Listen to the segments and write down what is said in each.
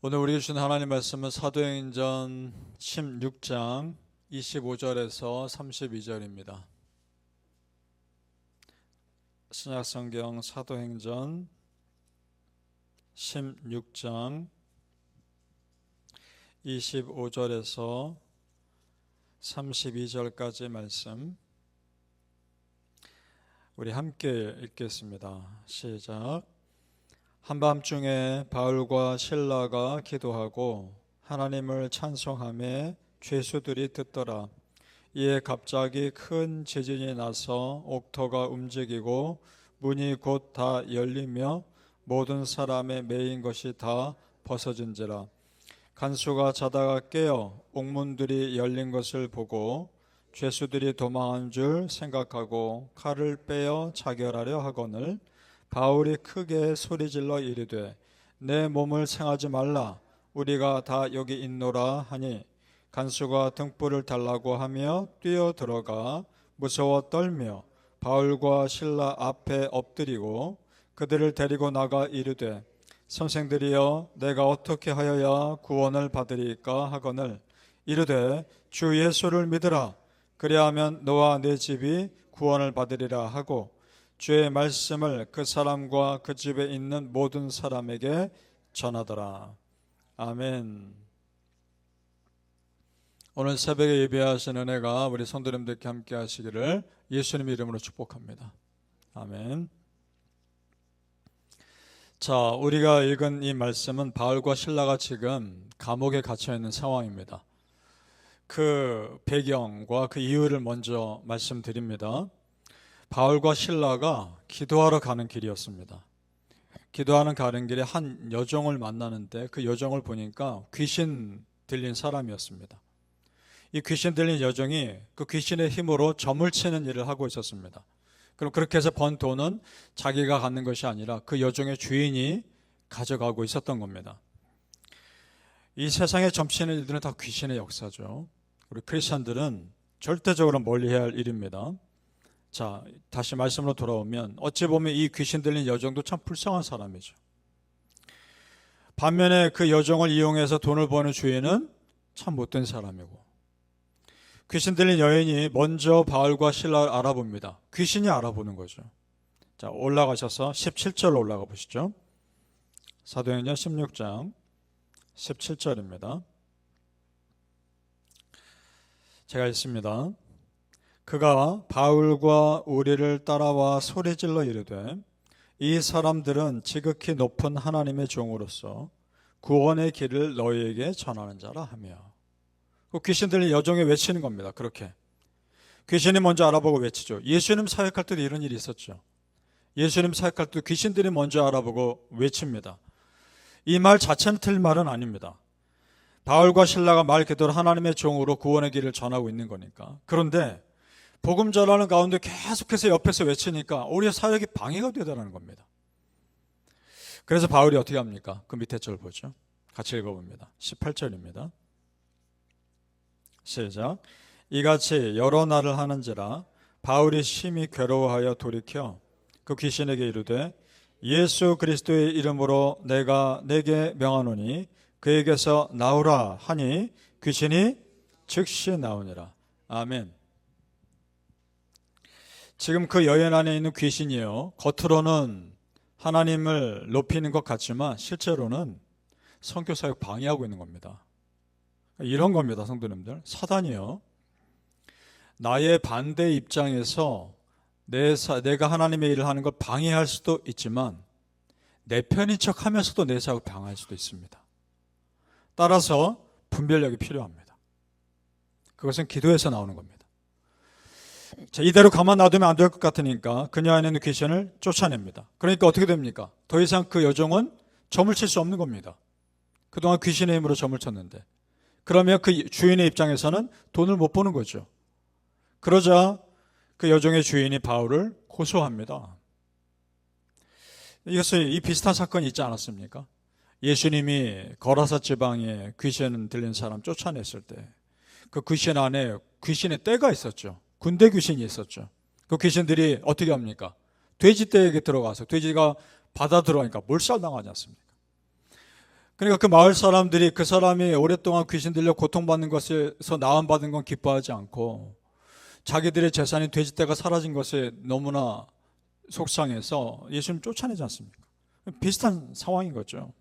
오늘 우리에게 주신 하나님 말씀은 사도행전 16장 25절에서 32절입니다. 신약성경 사도행전 16장 25절에서 32절까지 말씀 우리 함께 읽겠습니다. 시작. 한밤중에 바울과 실라가 기도하고 하나님을 찬송하며 죄수들이 듣더라. 이에 갑자기 큰 지진이 나서 옥토가 움직이고 문이 곧 다 열리며 모든 사람의 매인 것이 다 벗어진지라. 간수가 자다가 깨어 옥문들이 열린 것을 보고 죄수들이 도망한 줄 생각하고 칼을 빼어 자결하려 하거늘 바울이 크게 소리질러 이르되 내 몸을 상하지 말라 우리가 다 여기 있노라 하니 간수가 등불을 달라고 하며 뛰어 들어가 무서워 떨며 바울과 실라 앞에 엎드리고 그들을 데리고 나가 이르되 선생들이여 내가 어떻게 하여야 구원을 받으리까 하거늘 이르되 주 예수를 믿으라 그리하면 너와 내 집이 구원을 받으리라 하고 주의 말씀을 그 사람과 그 집에 있는 모든 사람에게 전하더라. 아멘. 오늘 새벽에 예배하신 은혜가 우리 성도님들께 함께 하시기를 예수님 이름으로 축복합니다. 아멘. 자, 우리가 읽은 이 말씀은 바울과 실라가 지금 감옥에 갇혀 있는 상황입니다. 그 배경과 그 이유를 먼저 말씀드립니다. 바울과 실라가 기도하러 가는 길이었습니다. 기도하는 가는 길에 한 여종을 만나는데 그 여종을 보니까 귀신 들린 사람이었습니다. 이 귀신 들린 여종이 그 귀신의 힘으로 점을 치는 일을 하고 있었습니다. 그럼 그렇게 해서 번 돈은 자기가 갖는 것이 아니라 그 여종의 주인이 가져가고 있었던 겁니다. 이 세상에 점치는 일들은 다 귀신의 역사죠. 우리 크리스천들은 절대적으로 멀리해야 할 일입니다. 자, 다시 말씀으로 돌아오면 어찌 보면 이 귀신 들린 여종도 참 불쌍한 사람이죠. 반면에 그 여종을 이용해서 돈을 버는 주인은 참 못된 사람이고 귀신 들린 여인이 먼저 바울과 실라를 알아봅니다. 귀신이 알아보는 거죠. 자, 올라가셔서 17절로 올라가 보시죠. 사도행전 16장 17절입니다. 제가 읽습니다. 그가 바울과 우리를 따라와 소리질러 이르되 이 사람들은 지극히 높은 하나님의 종으로서 구원의 길을 너희에게 전하는 자라 하며 그 귀신 들린 여종이 외치는 겁니다. 그렇게 귀신이 먼저 알아보고 외치죠. 예수님 사역할 때도 이런 일이 있었죠. 예수님 사역할 때도 귀신들이 먼저 알아보고 외칩니다. 이 말 자체는 틀린 말은 아닙니다. 바울과 실라가 말 그대로 하나님의 종으로 구원의 길을 전하고 있는 거니까. 그런데 복음 전하는 가운데 계속해서 옆에서 외치니까 우리의 사역이 방해가 되더라는 겁니다. 그래서 바울이 어떻게 합니까? 그 밑에 절 보죠. 같이 읽어봅니다. 18절입니다. 시작. 이같이 여러 날을 하는지라 바울이 심히 괴로워하여 돌이켜 그 귀신에게 이르되 예수 그리스도의 이름으로 내가 내게 명하노니 그에게서 나오라 하니 귀신이 즉시 나오니라. 아멘. 지금 그 여인 안에 있는 귀신이요, 겉으로는 하나님을 높이는 것 같지만 실제로는 선교 사역 방해하고 있는 겁니다. 이런 겁니다. 성도님들, 사단이요, 나의 반대 입장에서 내가 하나님의 일을 하는 걸 방해할 수도 있지만 내 편인 척 하면서도 내 사역을 방해할 수도 있습니다. 따라서 분별력이 필요합니다. 그것은 기도에서 나오는 겁니다. 자, 이대로 가만 놔두면 안 될 것 같으니까 그녀 안에 있는 귀신을 쫓아냅니다. 그러니까 어떻게 됩니까? 더 이상 그 여종은 점을 칠 수 없는 겁니다. 그동안 귀신의 힘으로 점을 쳤는데, 그러면 그 주인의 입장에서는 돈을 못 버는 거죠. 그러자 그 여종의 주인이 바울을 고소합니다. 이 비슷한 사건이 있지 않았습니까? 예수님이 거라사 지방에 귀신 들린 사람 쫓아냈을 때 그 귀신 안에 귀신의 떼가 있었죠. 군대 귀신이 있었죠. 그 귀신들이 어떻게 합니까? 돼지 떼에게 들어가서 돼지가 받아 들어가니까 몰살당하지 않습니까? 그러니까 그 마을 사람들이 그 사람이 오랫동안 귀신 들려 고통받는 것에서 나음받은 건 기뻐하지 않고 자기들의 재산이 돼지떼가 사라진 것에 너무나 속상해서 예수님 쫓아내지 않습니까? 비슷한 상황인 거죠.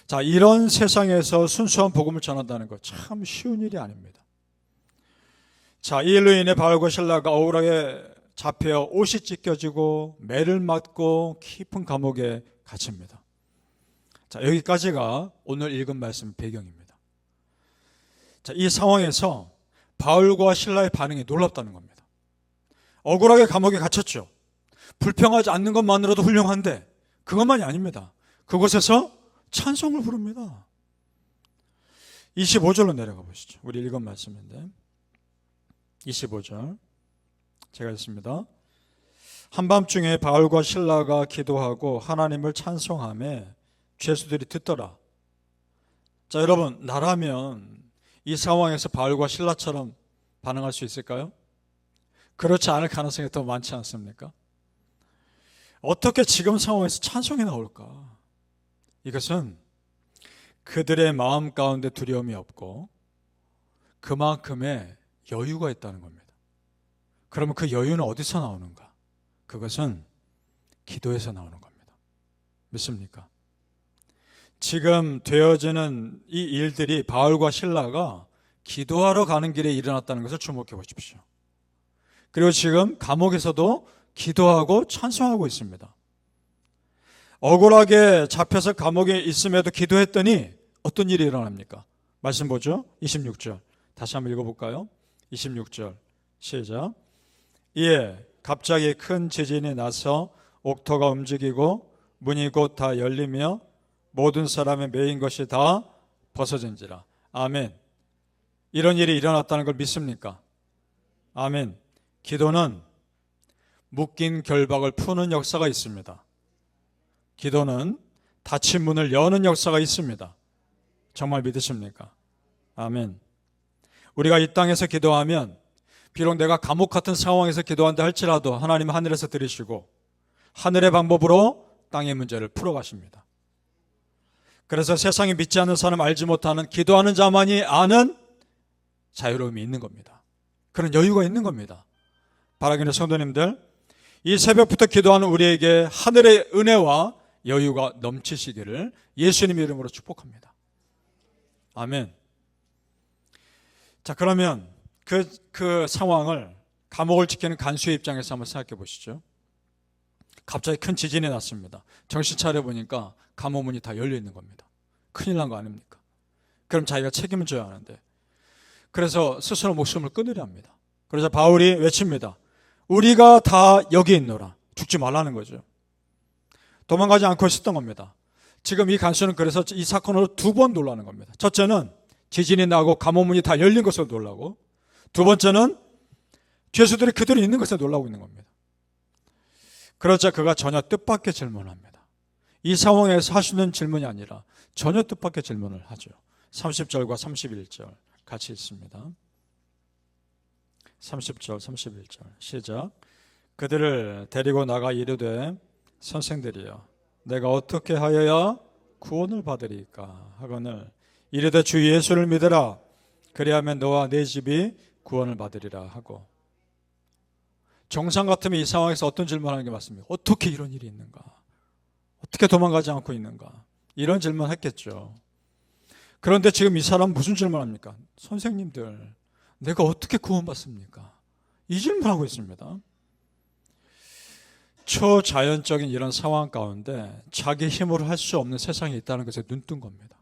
자, 이런 세상에서 순수한 복음을 전한다는 것 참 쉬운 일이 아닙니다. 자, 이 일로 인해 바울과 실라가 억울하게 잡혀 옷이 찢겨지고 매를 맞고 깊은 감옥에 갇힙니다. 자, 여기까지가 오늘 읽은 말씀 배경입니다. 자, 이 상황에서 바울과 실라의 반응이 놀랍다는 겁니다. 억울하게 감옥에 갇혔죠. 불평하지 않는 것만으로도 훌륭한데 그것만이 아닙니다. 그곳에서 찬송을 부릅니다. 25절로 내려가 보시죠. 우리 읽은 말씀인데 25절 제가 읽습니다. 한밤중에 바울과 실라가 기도하고 하나님을 찬송하며 죄수들이 듣더라. 자, 여러분, 나라면 이 상황에서 바울과 실라처럼 반응할 수 있을까요? 그렇지 않을 가능성이 더 많지 않습니까? 어떻게 지금 상황에서 찬송이 나올까? 이것은 그들의 마음 가운데 두려움이 없고 그만큼의 여유가 있다는 겁니다. 그러면 그 여유는 어디서 나오는가? 그것은 기도에서 나오는 겁니다. 믿습니까? 지금 되어지는 이 일들이 바울과 실라가 기도하러 가는 길에 일어났다는 것을 주목해 보십시오. 그리고 지금 감옥에서도 기도하고 찬송하고 있습니다. 억울하게 잡혀서 감옥에 있음에도 기도했더니 어떤 일이 일어납니까? 말씀 보죠. 26절 다시 한번 읽어볼까요? 26절 시작. 이에 갑자기 큰 지진이 나서 옥토가 움직이고 문이 곧 다 열리며 모든 사람의 매인 것이 다 벗어진지라. 아멘. 이런 일이 일어났다는 걸 믿습니까? 아멘. 기도는 묶인 결박을 푸는 역사가 있습니다. 기도는 닫힌 문을 여는 역사가 있습니다. 정말 믿으십니까? 아멘. 우리가 이 땅에서 기도하면 비록 내가 감옥 같은 상황에서 기도한다 할지라도 하나님은 하늘에서 들으시고 하늘의 방법으로 땅의 문제를 풀어가십니다. 그래서 세상에 믿지 않는 사람, 알지 못하는 기도하는 자만이 아는 자유로움이 있는 겁니다. 그런 여유가 있는 겁니다. 바라기는 성도님들, 이 새벽부터 기도하는 우리에게 하늘의 은혜와 여유가 넘치시기를 예수님 이름으로 축복합니다. 아멘. 자, 그러면 그 상황을 감옥을 지키는 간수의 입장에서 한번 생각해 보시죠. 갑자기 큰 지진이 났습니다. 정신 차려보니까 감옥 문이 다 열려 있는 겁니다. 큰일 난 거 아닙니까? 그럼 자기가 책임을 져야 하는데, 그래서 스스로 목숨을 끊으려 합니다. 그래서 바울이 외칩니다. 우리가 다 여기 있노라. 죽지 말라는 거죠. 도망가지 않고 있었던 겁니다. 지금 이 간수는 그래서 이 사건으로 두 번 놀라는 겁니다. 첫째는 지진이 나고 감옥 문이 다 열린 것으로 놀라고, 두 번째는 죄수들이 그대로 있는 것에 놀라고 있는 겁니다. 그러자 그가 전혀 뜻밖의 질문을 합니다. 이 상황에서 하시는 질문이 아니라 전혀 뜻밖의 질문을 하죠. 30절과 31절 같이 읽습니다. 30절 31절 시작. 그들을 데리고 나가 이르되 선생들이여 내가 어떻게 하여야 구원을 받으리까 하거늘 이르되 주 예수를 믿으라 그리하면 너와 네 집이 구원을 받으리라 하고. 정상 같으면 이 상황에서 어떤 질문을 하는 게 맞습니까? 어떻게 이런 일이 있는가? 어떻게 도망가지 않고 있는가? 이런 질문을 했겠죠. 그런데 지금 이 사람은 무슨 질문을 합니까? 선생님들, 내가 어떻게 구원받습니까? 이 질문을 하고 있습니다. 초자연적인 이런 상황 가운데 자기 힘으로 할 수 없는 세상이 있다는 것에 눈뜬 겁니다.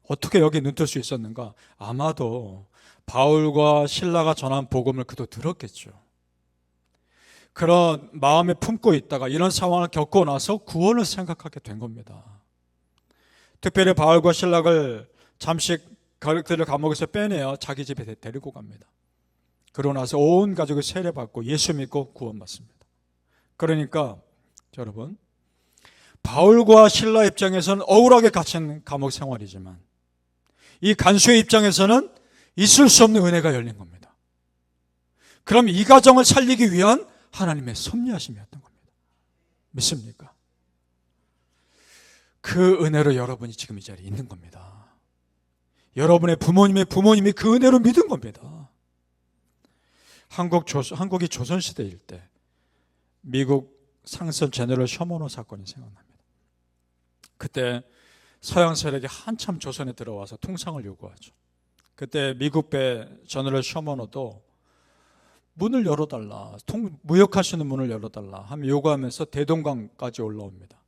어떻게 여기 눈뜰 수 있었는가? 아마도 바울과 실라가 전한 복음을 그도 들었겠죠. 그런 마음에 품고 있다가 이런 상황을 겪고 나서 구원을 생각하게 된 겁니다. 특별히 바울과 실라를 잠시 그들을 감옥에서 빼내어 자기 집에 데리고 갑니다. 그러고 나서 온 가족을 세례받고 예수 믿고 구원받습니다. 그러니까 여러분, 바울과 실라 입장에서는 억울하게 갇힌 감옥 생활이지만 이 간수의 입장에서는 있을 수 없는 은혜가 열린 겁니다. 그럼 이 가정을 살리기 위한 하나님의 섭리하심이었던 겁니다. 믿습니까? 그 은혜로 여러분이 지금 이 자리에 있는 겁니다. 여러분의 부모님이 그 은혜로 믿은 겁니다. 한국이 조선시대일 때 미국 상선 제너럴 셔먼호 사건이 생각납니다. 그때 서양 세력이 한참 조선에 들어와서 통상을 요구하죠. 그때 미국 배 제너럴 셔먼호도 문을 열어달라, 무역할 수 있는 문을 열어달라 하며 요구하면서 대동강까지 올라옵니다.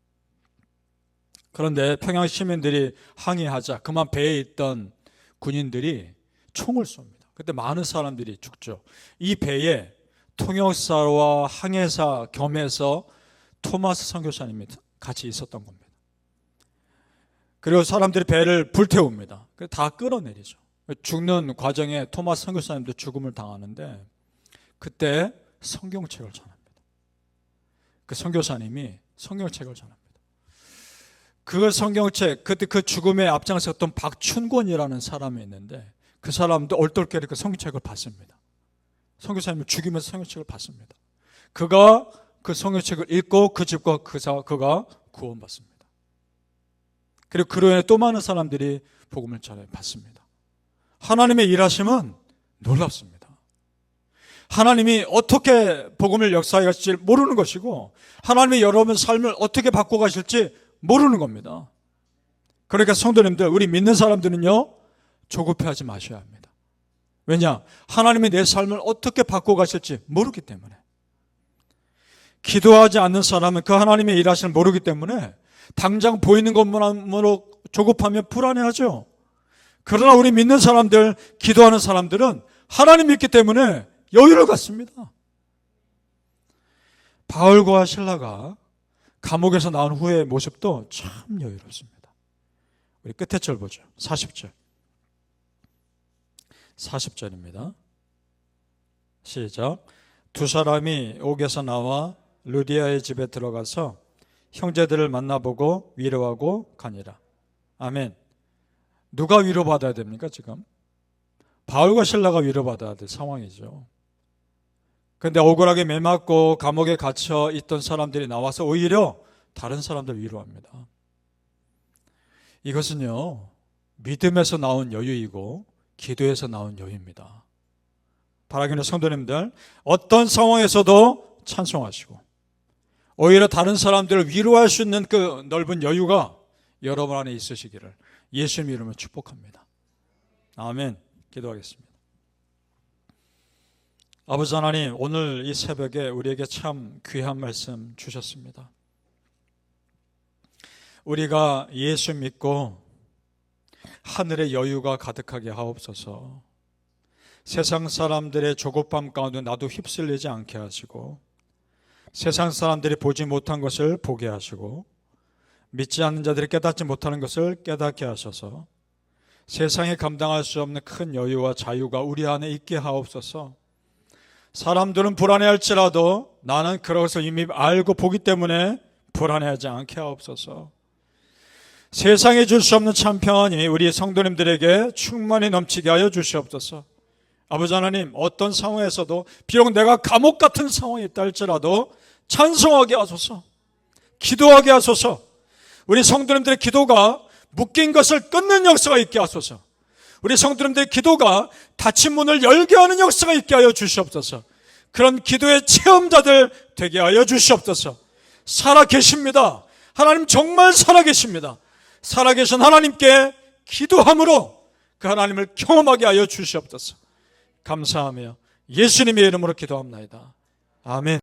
그런데 평양 시민들이 항의하자 그만 배에 있던 군인들이 총을 쏩니다. 그때 많은 사람들이 죽죠. 이 배에 통역사와 항해사 겸해서 토마스 선교사님이 같이 있었던 겁니다. 그리고 사람들이 배를 불태웁니다. 다 끌어내리죠. 죽는 과정에 토마스 선교사님도 죽음을 당하는데 그때 성경책을 전합니다. 그 선교사님이 성경책을 전합니다. 그 성경책, 그때 그 죽음에 앞장섰던 박춘권이라는 사람이 있는데 그 사람도 얼떨결에 그 성경책을 봤습니다. 선교사님을 죽이면서 성경책을 봤습니다. 그가 그 성경책을 읽고 그 집과 그가 구원받습니다. 그리고 그로 인해 또 많은 사람들이 복음을 잘 받습니다. 하나님의 일하심은 놀랍습니다. 하나님이 어떻게 복음을 역사해 가실지 모르는 것이고 하나님이 여러분 삶을 어떻게 바꿔 가실지 모르는 겁니다. 그러니까 성도님들, 우리 믿는 사람들은요 조급해하지 마셔야 합니다. 왜냐? 하나님이 내 삶을 어떻게 바꿔 가실지 모르기 때문에. 기도하지 않는 사람은 그 하나님의 일하심을 모르기 때문에 당장 보이는 것만으로 조급하면 불안해하죠. 그러나 우리 믿는 사람들, 기도하는 사람들은 하나님 믿기 때문에 여유를 갖습니다. 바울과 실라가 감옥에서 나온 후의 모습도 참 여유롭습니다. 우리 끝에 절 보죠. 40절. 40절입니다. 시작. 두 사람이 옥에서 나와 루디아의 집에 들어가서 형제들을 만나보고 위로하고 가니라. 아멘. 누가 위로받아야 됩니까 지금? 바울과 실라가 위로받아야 될 상황이죠. 그런데 억울하게 매맞고 감옥에 갇혀 있던 사람들이 나와서 오히려 다른 사람들 위로합니다. 이것은요 믿음에서 나온 여유이고 기도에서 나온 여유입니다. 바라기는 성도님들, 어떤 상황에서도 찬송하시고 오히려 다른 사람들을 위로할 수 있는 그 넓은 여유가 여러분 안에 있으시기를 예수님 이름으로 축복합니다. 아멘. 기도하겠습니다. 아버지 하나님, 오늘 이 새벽에 우리에게 참 귀한 말씀 주셨습니다. 우리가 예수 믿고 하늘의 여유가 가득하게 하옵소서. 세상 사람들의 조급함 가운데 나도 휩쓸리지 않게 하시고 세상 사람들이 보지 못한 것을 보게 하시고 믿지 않는 자들이 깨닫지 못하는 것을 깨닫게 하셔서 세상에 감당할 수 없는 큰 여유와 자유가 우리 안에 있게 하옵소서. 사람들은 불안해할지라도 나는 그것을 이미 알고 보기 때문에 불안해하지 않게 하옵소서. 세상에 줄 수 없는 참 평안이 우리 성도님들에게 충만히 넘치게 하여 주시옵소서. 아버지 하나님, 어떤 상황에서도 비록 내가 감옥 같은 상황에 있다 할지라도 찬송하게 하소서, 기도하게 하소서. 우리 성도님들의 기도가 묶인 것을 끊는 역사가 있게 하소서. 우리 성도님들의 기도가 닫힌 문을 열게 하는 역사가 있게 하여 주시옵소서. 그런 기도의 체험자들 되게 하여 주시옵소서. 살아계십니다. 하나님 정말 살아계십니다. 살아계신 하나님께 기도함으로 그 하나님을 경험하게 하여 주시옵소서. 감사하며 예수님의 이름으로 기도합나이다. 아멘.